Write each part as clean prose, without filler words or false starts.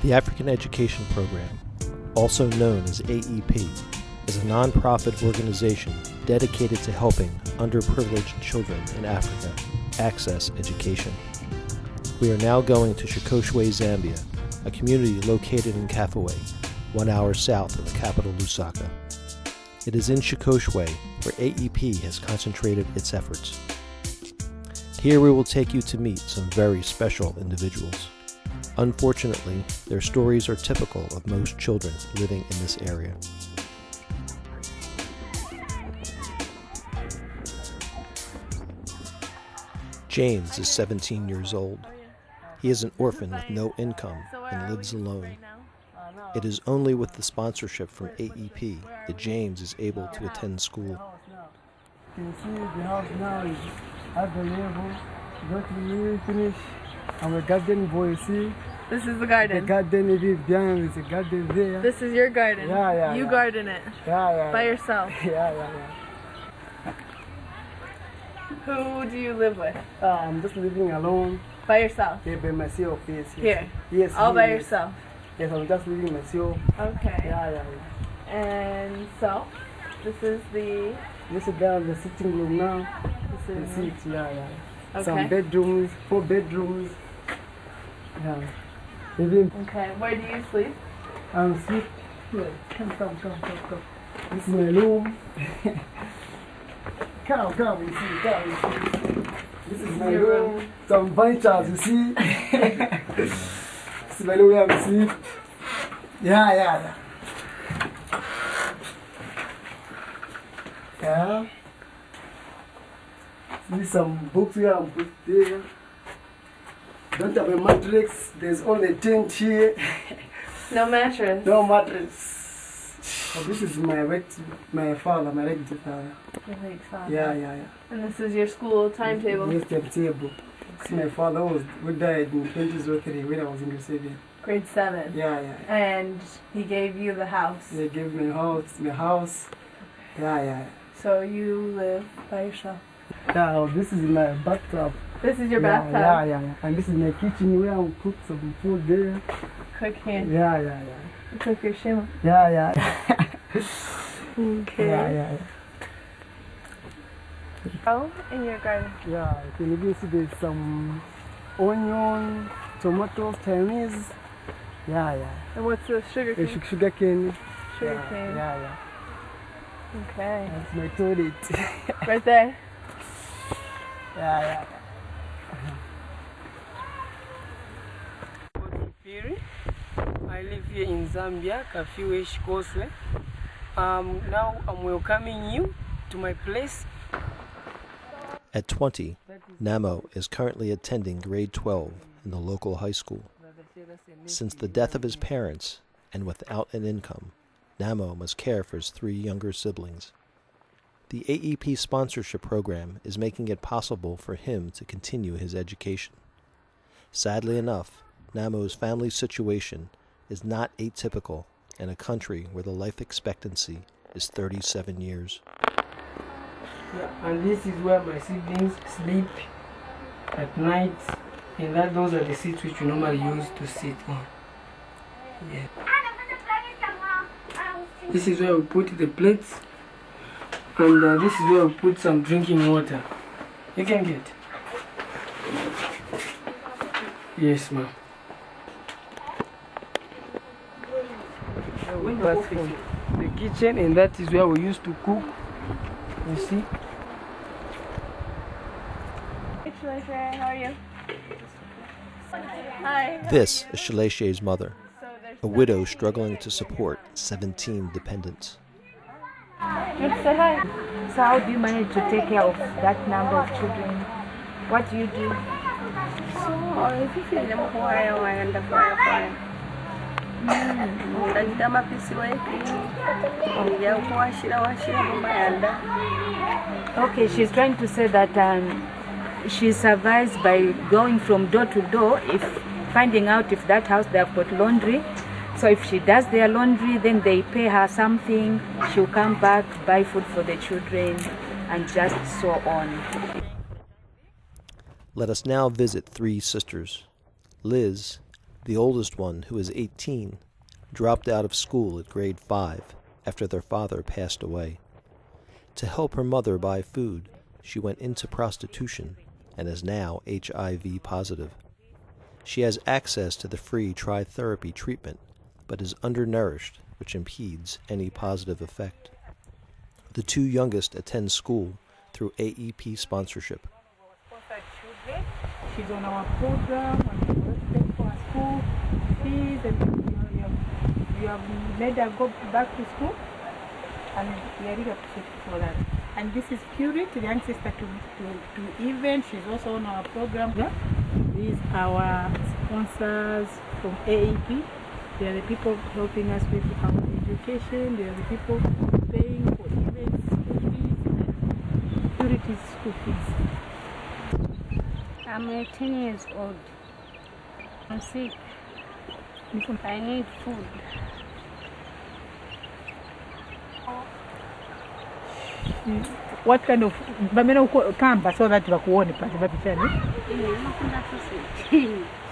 The African Education Program, also known as AEP, is a non-profit organization dedicated to helping underprivileged children in Africa access education. We are now going to Shikoshwe, Zambia, a community located in Kafue, 1 hour south of the capital Lusaka. It is in Shikoshwe where AEP has concentrated its efforts. Here we will take you to meet some very special individuals. Unfortunately, their stories are typical of most children living in this area. James is 17 years old. He is an orphan with no income and lives alone. It is only with the sponsorship from AEP that James is able to attend school. You can see the house now is at the level. Go to the finish. I'm a garden boy, see? This is the garden. The garden it is behind, there's a garden there. This is your garden. Yeah. You garden it. Yeah. By yourself. Yeah. Who do you live with? I'm just living alone. By yourself? Yeah, by myself, yes. Here? Yes. All by yes. yourself? Yes, I'm just living myself. Okay. Yeah. And so, this is the... This is down the sitting room now. This is... The seats, yeah. Okay. Some bedrooms, 4 bedrooms. Yeah. Even Okay, where do you sleep? I'm sleep here. Come. This is my room. Come, you see. This is my room. Some furniture, you see. This is my room where I sleep. Yeah. There's some books here I'm put there. Don't have a mattress. There's only a tent here. No mattress? No mattress. Oh, this is my father, my late father. Your late father? Yeah. And this is your school timetable? Yes, timetable. Okay. My father died in 2003 when I was in grade 7. Grade 7? Yeah. And he gave you the house? They gave me my house. Yeah. So you live by yourself? Yeah, this is my bathtub. This is your bathtub? Yeah. And this is my kitchen where I cook some food there. Cooking? Yeah. You cook your shima? Yeah. Okay. Yeah. Oh, in your garden? Yeah, you can even see there's some onion, tomatoes, Chinese. Yeah. And what's the sugar cane? Sugar cane. Sugar cane. Yeah. Okay. That's my toilet. Right there? Yeah. I live here in Zambia, Kafue, Shikoshwe. Now I'm welcoming you to my place. At 20, Namo is currently attending grade 12 in the local high school. Since the death of his parents, and without an income, Namo must care for his 3 younger siblings. The AEP sponsorship program is making it possible for him to continue his education. Sadly enough, Namo's family situation is not atypical in a country where the life expectancy is 37 years. Yeah, and this is where my siblings sleep at night, and those are the seats which we normally use to sit on. Yeah. This is where we put the plates, and this is where we put some drinking water. You can get. Yes, ma'am. The kitchen, and that is where we used to cook. You see? Hey, how are you? Hi. This is Shaleshe's mother, a widow struggling to support 17 dependents. Let's say hi. So how do you manage to take care of that number of children? What do you do? So, if you feel them quiet, I end up quiet. Okay, she's trying to say that she survives by going from door to door, if finding out if that house they have got laundry. So if she does their laundry, then they pay her something, she'll come back, buy food for the children, and just so on. Let us now visit 3 sisters, Liz, The oldest one, who is 18, dropped out of school at grade 5 after their father passed away. To help her mother buy food, she went into prostitution and is now HIV positive. She has access to the free tri-therapy treatment, but is undernourished, which impedes any positive effect. The two youngest attend school through AEP sponsorship. She's on our program, and we pay for her school fees, and you have made her go back to school, and we are really appreciative for that. And this is Purity, the young sister to Even. She's also on our program. These are our sponsors from AEP. They are the people helping us with our education. They are the people paying for Even's school fees and Purity's school fees. I'm 18 years old. I'm sick. I need food. What kind of kamba so that bakuone pale bapichani?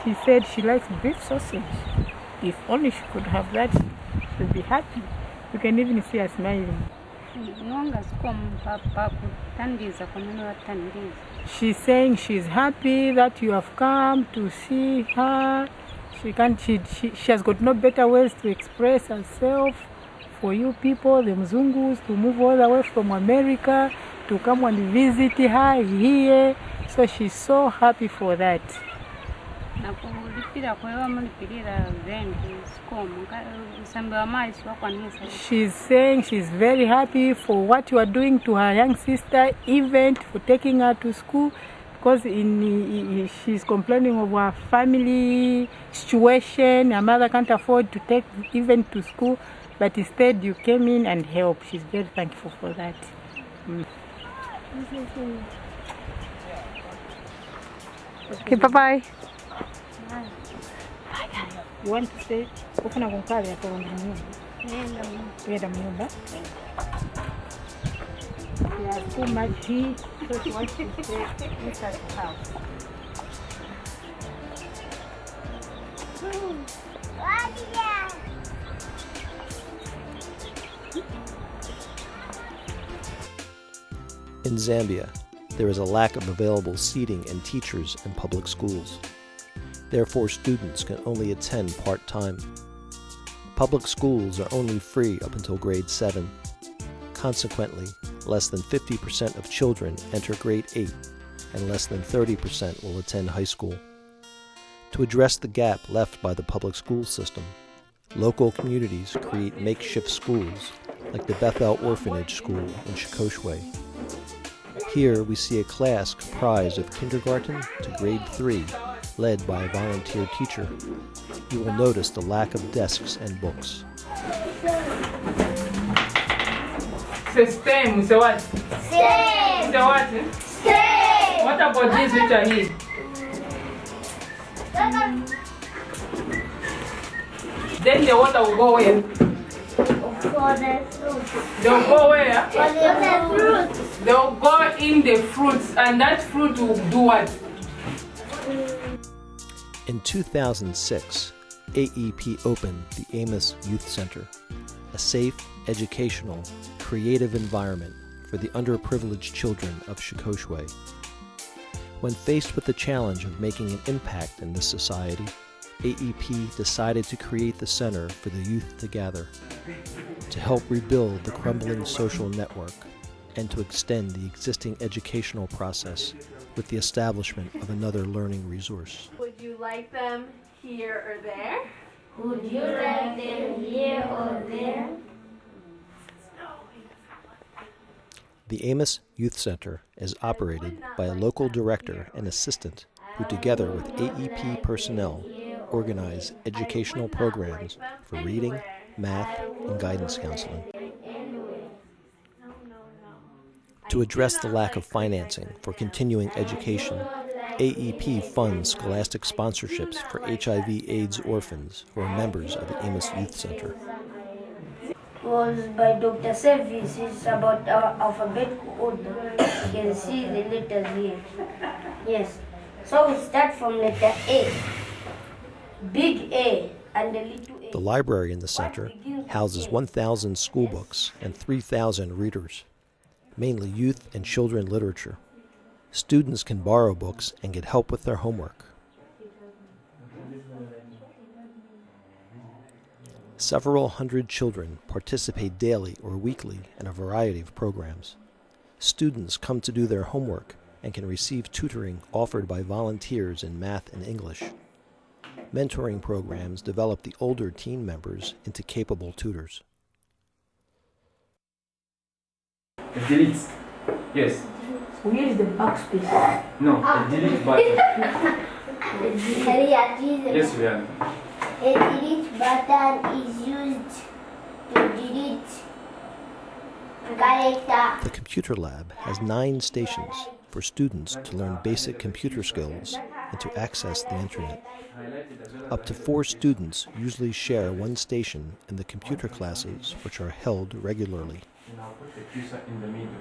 She said she likes beef sausage. If only she could have that, she'd be happy. You can even see her smiling. She's saying she's happy that you have come to see her. She has got no better ways to express herself. For you people, the Mzungus, to move all the way from America to come and visit her here. So she's so happy for that. She's saying she's very happy for what you are doing to her young sister, event for taking her to school, because she's complaining of her family situation. Her mother can't afford to take event to school, but instead you came in and helped. She's very thankful for that. Okay, bye-bye. You want to stay? Open a concave at home. There's too much heat, so she wants to stay inside the house. In Zambia, there is a lack of available seating and teachers in public schools. Therefore, students can only attend part-time. Public schools are only free up until grade 7. Consequently, less than 50% of children enter grade 8, and less than 30% will attend high school. To address the gap left by the public school system, local communities create makeshift schools like the Bethel Orphanage School in Shikoshwe. Here we see a class comprised of kindergarten to grade 3, led by a volunteer teacher. You will notice the lack of desks and books. System, so what? Same. So what? Same. What about these which are here? Then the water will go where? For the fruits. They'll go where? For the fruits. They'll go in the fruits, and that fruit will do what? In 2006, AEP opened the Amos Youth Center, a safe, educational, creative environment for the underprivileged children of Shikoshwe. When faced with the challenge of making an impact in this society, AEP decided to create the center for the youth to gather, to help rebuild the crumbling social network, and to extend the existing educational process with the establishment of another learning resource. Would you like them here or there? Would you like them here or there? The Amos Youth Center is operated by a local director and assistant who, together with AEP personnel, organize educational programs for reading, math, and guidance counseling. To address the lack of financing for continuing education, AEP funds scholastic sponsorships for HIV/AIDS orphans who are members of the Amos Youth Center. Was by Dr. Service. It's about our alphabetical order. You can see the letters here. Yes. So we start from letter A. big A and a little a. The library in the center houses 1,000 school books and 3,000 readers, mainly youth and children literature. Students can borrow books and get help with their homework. Several hundred children participate daily or weekly in a variety of programs. Students come to do their homework and can receive tutoring offered by volunteers in math and English. Mentoring programs develop the older team members into capable tutors. Delete. Yes. Where is the backspace? No, a delete button. Yes, we are. A delete button is used to delete character. The computer lab has 9 stations for students to learn basic computer skills and to access the internet. Up to 4 students usually share one station in the computer classes, which are held regularly. And I'll put the cursor in the middle.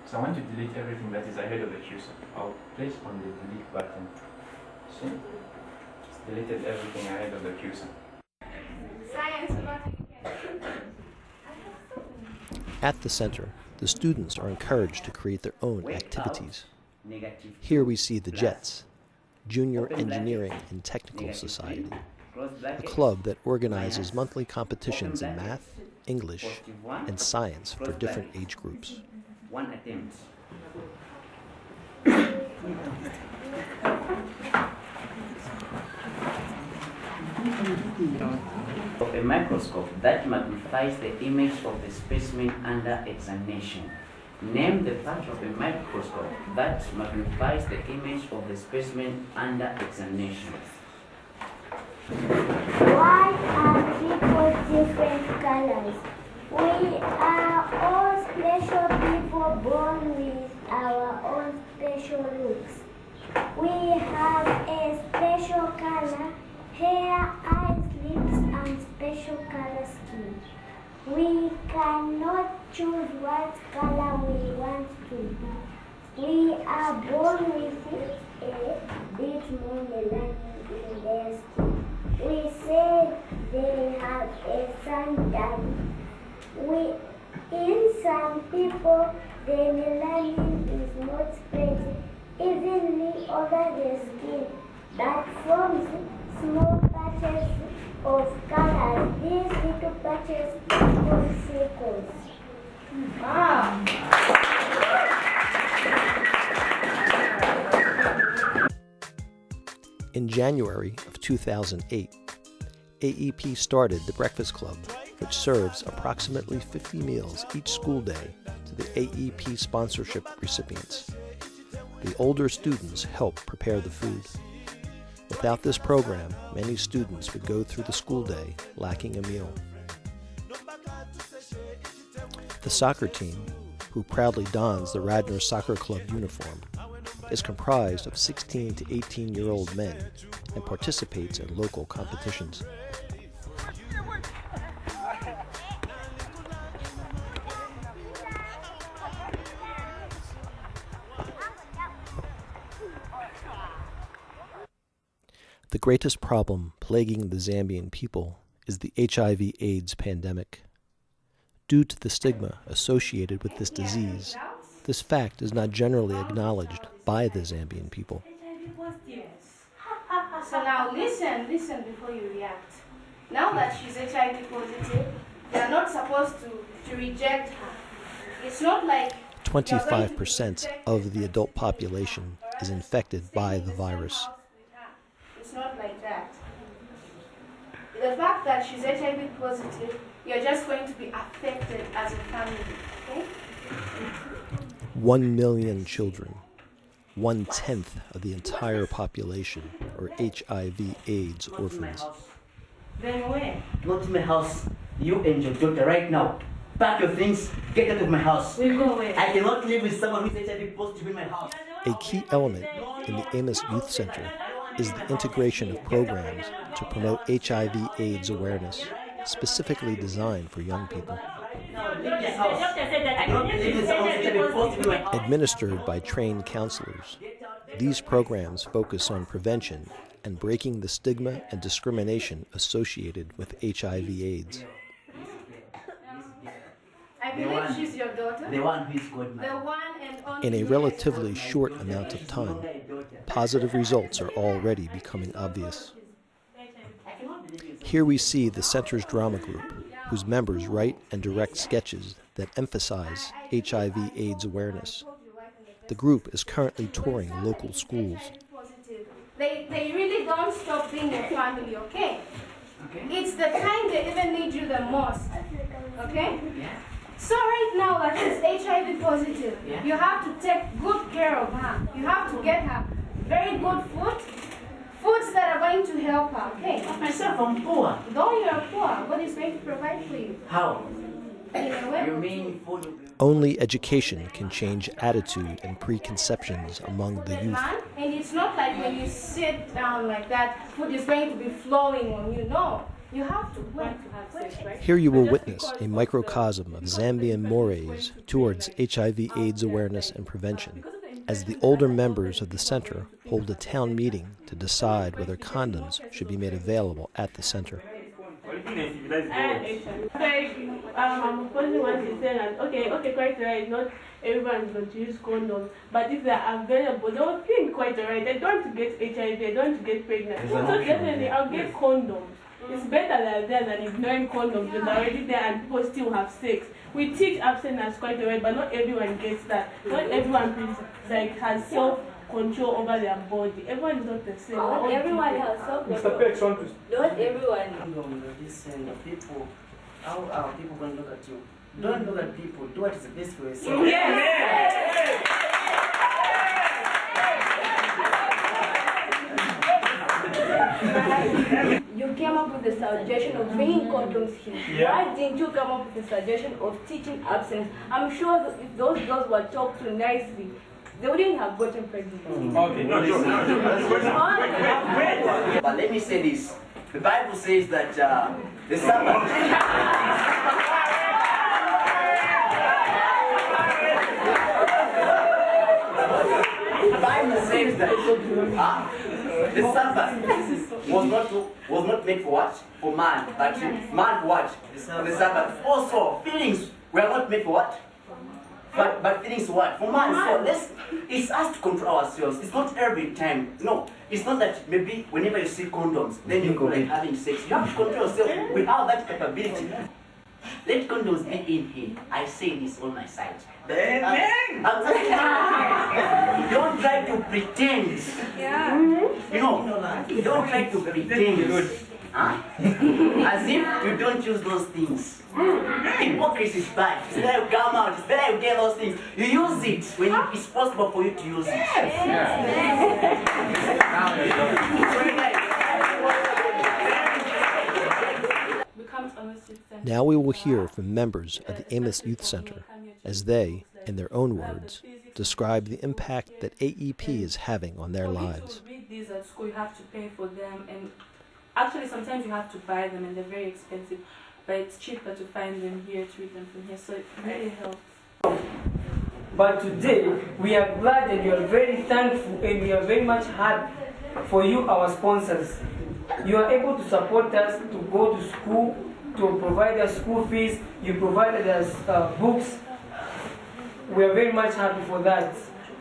So I want to delete everything that is ahead of the cursor. I'll place on the delete button. See? It's deleted everything ahead of the cursor. At the center, the students are encouraged to create their own activities. Here we see the JETS, Junior Engineering and Technical Society, a club that organizes monthly competitions in math, English, and science for different age groups. One attempt. Of a microscope that magnifies the image of the specimen under examination. Name the part of a microscope that magnifies the image of the specimen under examination. Why are people different colors? We are all special people born with our own special looks. We have a special color, hair, eyes, lips, and special color skin. We cannot choose what color we want to be. We are born with a bit more melanin in their skin. We say they have a sun tan. In some people, the melanin is not spread evenly over the skin, but forms small patches of color. These little patches are called freckles. In January of 2008, AEP started the Breakfast Club, which serves approximately 50 meals each school day to the AEP sponsorship recipients. The older students help prepare the food. Without this program, many students would go through the school day lacking a meal. The soccer team, who proudly dons the Radnor Soccer Club uniform, is comprised of 16 to 18-year-old men and participates in local competitions. The greatest problem plaguing the Zambian people is the HIV/AIDS pandemic. Due to the stigma associated with this disease, this fact is not generally acknowledged by the Zambian people. So now listen before you react. Now that she's HIV positive, they are not supposed to reject her. It's not like 25% of the adult population is infected by the virus. it's not like that. The fact that she's HIV positive, you're just going to be affected as a family, okay? 1 million children, 1/10 of the entire population, are HIV/AIDS orphans. Then where? Go to my house. You and your daughter right now. Pack your things. Get out of my house. We go where? I cannot live with someone who is HIV positive in my house. A key element in the Amos Youth Center is the integration of programs to promote HIV/AIDS awareness, specifically designed for young people. Administered by trained counselors, these programs focus on prevention and breaking the stigma and discrimination associated with HIV/AIDS. I believe she's your daughter. The one who is God, The one and only. In a relatively short amount of time, positive results are already becoming obvious. Here we see the center's drama group, whose members write and direct sketches that emphasize HIV/AIDS awareness. The group is currently touring local schools. They really don't stop being your family, okay? It's the time they even need you the most, okay? So right now that she's HIV positive, you have to take good care of her. You have to get her very good foods that are going to help her, okay? Myself, I'm poor. Though you're poor, God is going to provide for you. How? In a way. You mean food? Only education can change attitude and preconceptions among the youth. And it's not like when you sit down like that, food is going to be flowing on you. No, you have to wait. Here you will witness a microcosm of Zambian mores towards HIV/AIDS awareness and prevention, as the older members of the center hold a town meeting to decide whether condoms should be made available at the center. I'm opposing what he's saying that okay, quite right, not everyone's going to use condoms, but if they're available, they will think quite alright. They don't want to get HIV, they don't want to get pregnant. So definitely, I'll get condoms. It's better than there than ignoring condoms because they're already there and people still have sex. We teach abstinence quite alright, but not everyone gets that. Not everyone has self-control over their body. Everyone is not the same. Not everyone has self-control. Not everyone. Listen, people. How are people going to look at you? Don't look at people. Do what is best for yourself. Yes. You came up with the suggestion of bringing condoms here. Yeah. Why didn't you come up with the suggestion of teaching abstinence? I'm sure that if those girls were talked to nicely, they wouldn't have gotten pregnant. Okay, But let me say this. The Bible says that the Sabbath. The Bible says that the Sabbath was not made for what? For man, but man for what? The Sabbath. Also, feelings were not made for what? But feelings what? For man. So it's us to control ourselves. It's not every time. No, it's not that maybe whenever you see condoms, then you go like having sex. You have to control yourself. We have that capability. Let condoms be in here. I say this on my side. Don't try to pretend. Yeah. You know, don't try to pretend. Huh? As if you don't use those things. Hypocrisy is bad. It's better you come out. It's better you get those things. You use it when it's possible for you to use it. Now we will hear from members of the Amos Youth Center as they, in their own words, describe the impact that AEP is having on their lives. To read these at school, you have to pay for them, and actually sometimes you have to buy them and they're very expensive, but it's cheaper to find them here, to read them from here, so it really helps. But today, we are glad and we are very thankful and we are very much happy for you, our sponsors. You are able to support us to go to school, to provide us school fees, you provided us books. We are very much happy for that.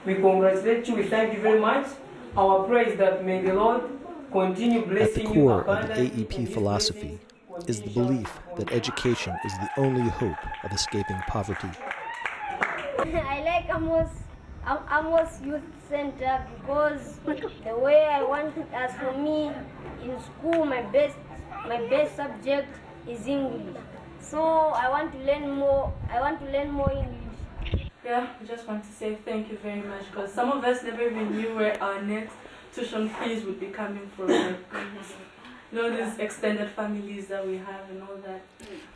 We congratulate you, we thank you very much. Our prayer is that may the Lord continue blessing you. At the core of the AEP philosophy is the belief that education is the only hope of escaping poverty. I like Amos Youth Center because the way I want it, as for me, in school, my best subject is English. So I want to learn more. I want to learn more English. Yeah, I just want to say thank you very much, because some of us never even knew where our next tuition fees would be coming from. You know, these extended families that we have and all that.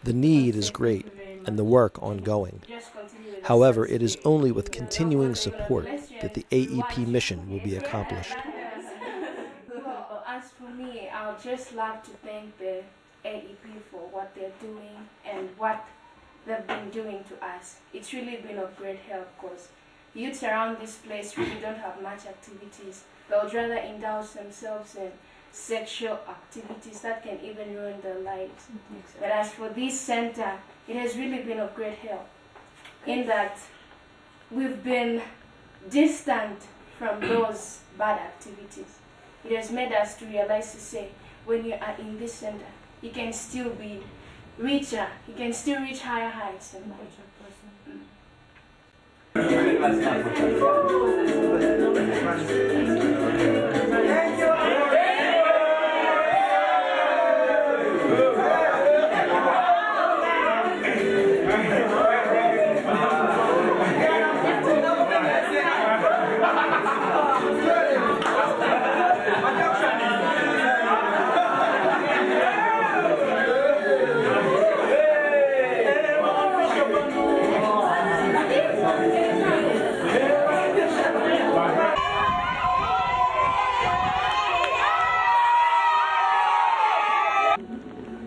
The need is great and the work ongoing. However, it is only with continuing support that the AEP mission will be accomplished. Well, as for me, I would just love to thank the AEP for what they're doing and what they've been doing to us. It's really been of great help because youths around this place really don't have much activities. They would rather indulge themselves in sexual activities that can even ruin their lives. Whereas for this center, it has really been of great help in that we've been distant from those bad activities. It has made us to realize to say, when you are in this center, you can still be richer, you can still reach higher heights in life.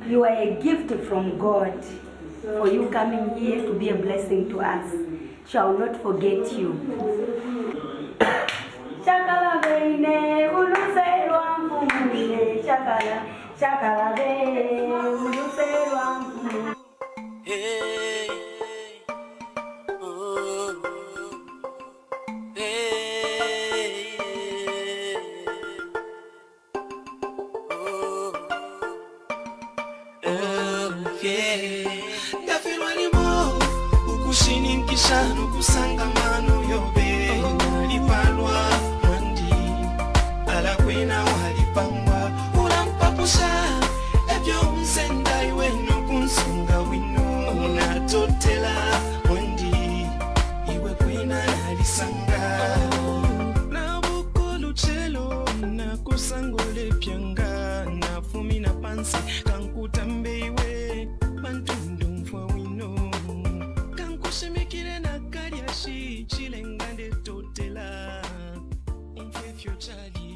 You are a gift from God for you coming here to be a blessing to us. Shall not forget you. Shakala bene uluserwa mfumule shakala shakala bene uluserwa mfumule. Hey, oh, hey, Yafirwa limo ukushini nkishano kusanga mano yobe walipalwa mwandi alakwena walipangwa ulampapusha ebyo msenda iwe nukunsunga wino unatotela mwandi iwe kwena nalisanga na bukolu chelo na kusangole pyanga na fumi na pansi kankutambe iwe bantundu mfwa wino kankushimikire na karyashi chilengande totela umfwe fyo chali